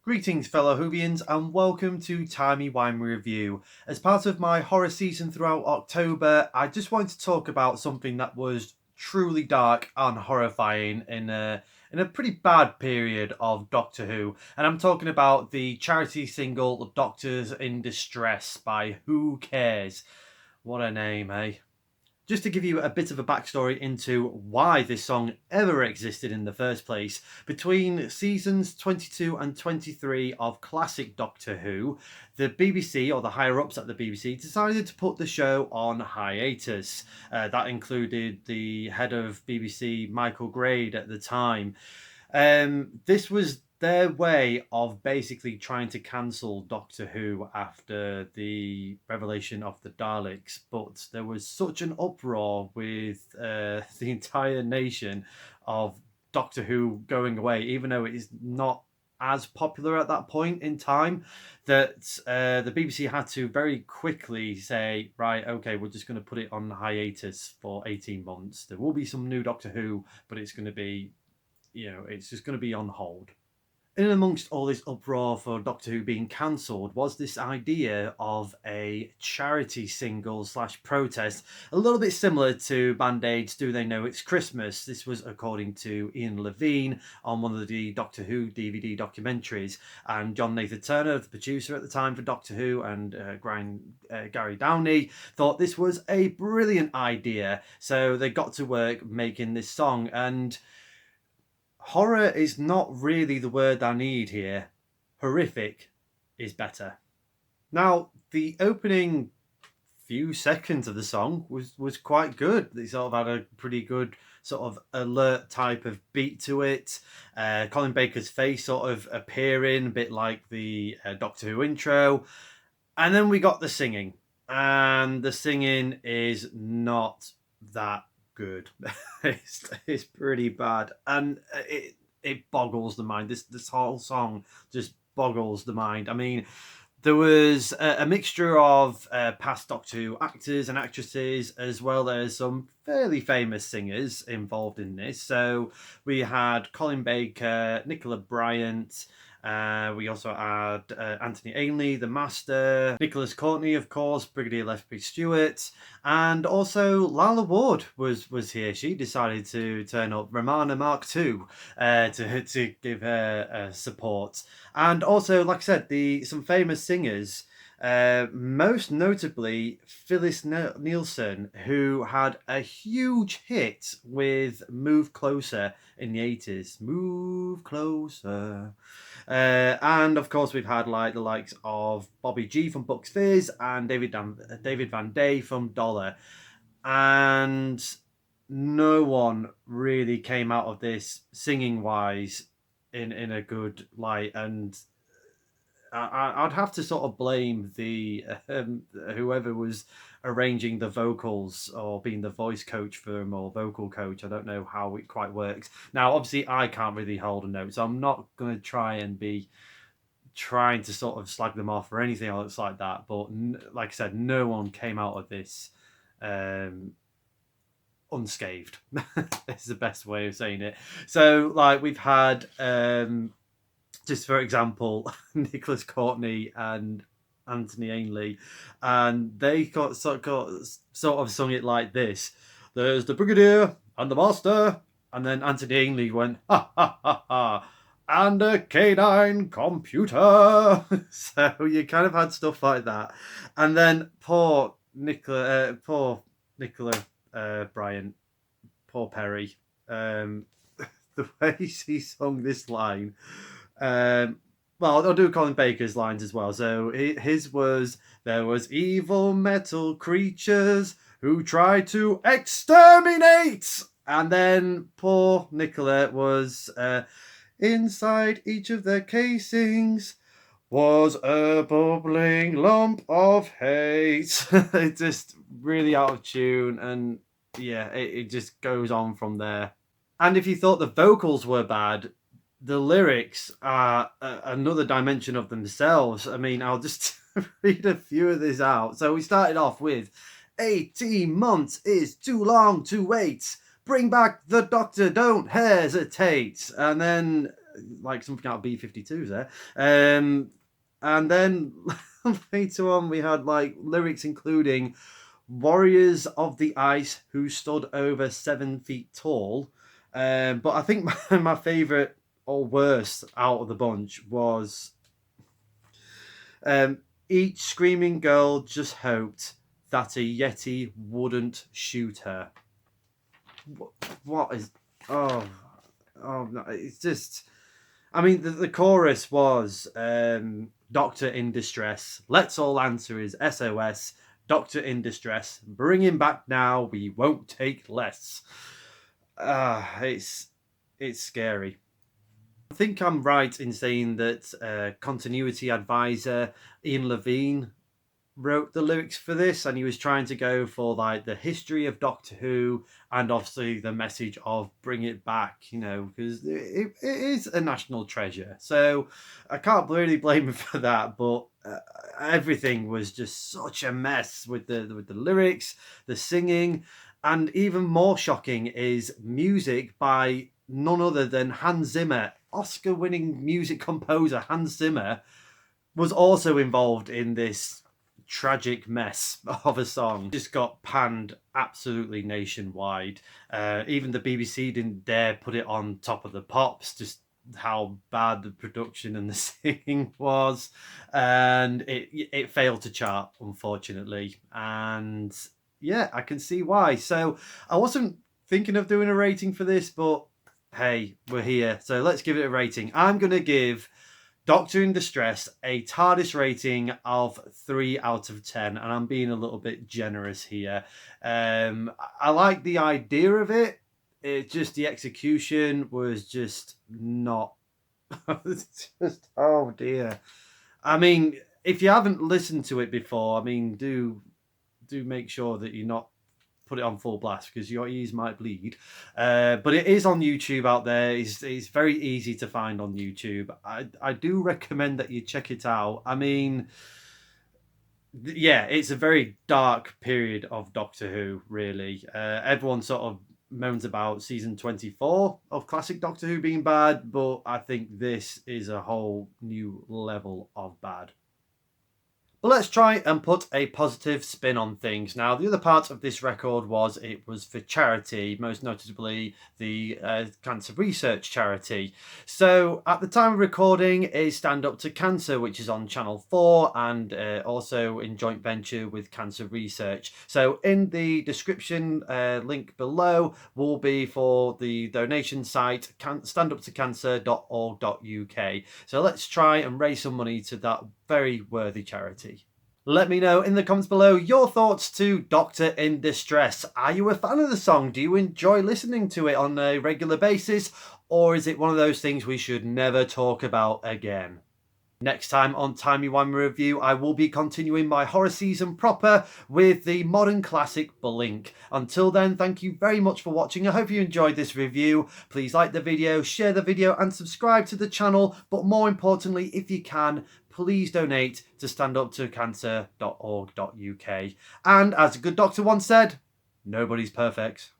Greetings, fellow Whovians, and welcome to Timey, Wimey Review. As part of my horror season throughout October, I just wanted to talk about something that was truly dark and horrifying in a pretty bad period of Doctor Who. And I'm talking about the charity single Doctors in Distress by Who Cares? What a name, eh? Just to give you a bit of a backstory into why this song ever existed in the first place, between seasons 22 and 23 of classic Doctor Who, the BBC, or the higher ups at the BBC, decided to put the show on hiatus. That included the head of BBC, Michael Grade, at the time. This was their way of basically trying to cancel Doctor Who after the revelation of the Daleks, but there was such an uproar with the entire nation of Doctor Who going away, even though it is not as popular at that point in time, that the BBC had to very quickly say, right, okay, we're just going to put it on hiatus for 18 months. There will be some new Doctor Who, but it's going to be, it's just going to be on hold. In amongst all this uproar for Doctor Who being cancelled was this idea of a charity single slash protest, a little bit similar to Band Aid's Do They Know It's Christmas. This was according to Ian Levine on one of the Doctor Who DVD documentaries, and John Nathan Turner, the producer at the time for Doctor Who, and Gary Downey thought this was a brilliant idea, so they got to work making this song. And horror is not really the word I need here. Horrific is better. Now, the opening few seconds of the song was quite good. They sort of had a pretty good sort of alert type of beat to it. Colin Baker's face sort of appearing, a bit like the Doctor Who intro. And then we got the singing. And the singing is not that good. it's pretty bad, and it boggles the mind. This whole song just boggles the mind. I mean, there was a mixture of past Doctor Who actors and actresses, as well as some fairly famous singers involved in this. So we had Colin Baker, Nicola Bryant. We also had Anthony Ainley, the Master, Nicholas Courtney, of course, Brigadier Lethbridge Stewart, and also Lalla Ward was here. She decided to turn up, Romana Mark II, to give her support. And also, like I said, some famous singers. Most notably Phyllis Nielsen, who had a huge hit with Move Closer in the 80s. Move Closer. And of course, we've had like the likes of Bobby G from Bucks Fizz and David Van Day from Dollar. And no one really came out of this singing wise in a good light. And I'd have to sort of blame the whoever was arranging the vocals or being the voice coach for them, or vocal coach. I don't know how it quite works. Now, obviously, I can't really hold a note, so I'm not going to try and be trying to sort of slag them off or anything else like that. But like I said, no one came out of this unscathed. That's the best way of saying it. So, like, we've had just for example, Nicholas Courtney and Anthony Ainley, and they got sort of sung it like this: "There's the Brigadier and the Master," and then Anthony Ainley went, "Ha ha ha ha," and a canine computer. So you kind of had stuff like that, and then poor Nicola Bryant, poor Perry. The way he sung this line. Well, I'll do Colin Baker's lines as well. So his was, "There was evil metal creatures who tried to exterminate," and then poor Nicola was, "Inside each of their casings was a bubbling lump of hate." It's just really out of tune, and yeah, it just goes on from there. And if you thought the vocals were bad, the lyrics are another dimension of themselves. I mean, I'll just read a few of these out. So we started off with, "18 months is too long to wait. Bring back the doctor, don't hesitate." And then like something out of B-52s there. And then later on, we had like lyrics including "Warriors of the ice who stood over 7 feet tall." But I think my favorite or worst out of the bunch was each screaming girl just hoped that a Yeti wouldn't shoot her. What is? Oh, oh no! It's just. I mean, the chorus was "Doctor in distress. Let's all answer his SOS. Doctor in distress. Bring him back now. We won't take less." It's scary. I think I'm right in saying that continuity advisor Ian Levine wrote the lyrics for this, and he was trying to go for like the history of Doctor Who and obviously the message of bring it back, you know, because it is a national treasure. So I can't really blame him for that, but everything was just such a mess with the lyrics, the singing, and even more shocking is music by none other than Hans Zimmer. Oscar-winning music composer Hans Zimmer was also involved in this tragic mess of a song. Just got panned absolutely nationwide. Even the BBC didn't dare put it on Top of the Pops, just how bad the production and the singing was, and it failed to chart, unfortunately. And yeah, I can see why. So I wasn't thinking of doing a rating for this, but hey, we're here, so let's give it a rating. I'm gonna give Doctor in Distress a TARDIS rating of 3 out of 10, and I'm being a little bit generous here. I like the idea of it. It just, the execution was just not. It's just, oh dear. I mean, if you haven't listened to it before, I mean, do make sure that you're not put it on full blast because your ears might bleed. But it is on YouTube out there. It's very easy to find on YouTube. I do recommend that you check it out. I mean, yeah, it's a very dark period of Doctor Who, really. Everyone sort of moans about season 24 of classic Doctor Who being bad, but I think this is a whole new level of bad. But let's try and put a positive spin on things. Now, the other part of this record was it was for charity, most notably the cancer research charity. So at the time of recording is Stand Up to Cancer, which is on Channel 4 and also in joint venture with Cancer Research. So in the description link below will be for the donation site, standuptocancer.org.uk. So let's try and raise some money to that very worthy charity. Let me know in the comments below your thoughts to Doctor in Distress. Are you a fan of the song? Do you enjoy listening to it on a regular basis? Or is it one of those things we should never talk about again? Next time on Timey Wimey Review, I will be continuing my horror season proper with the modern classic Blink. Until then, thank you very much for watching. I hope you enjoyed this review. Please like the video, share the video and subscribe to the channel. But more importantly, if you can, please donate to standuptocancer.org.uk. And as a good doctor once said, nobody's perfect.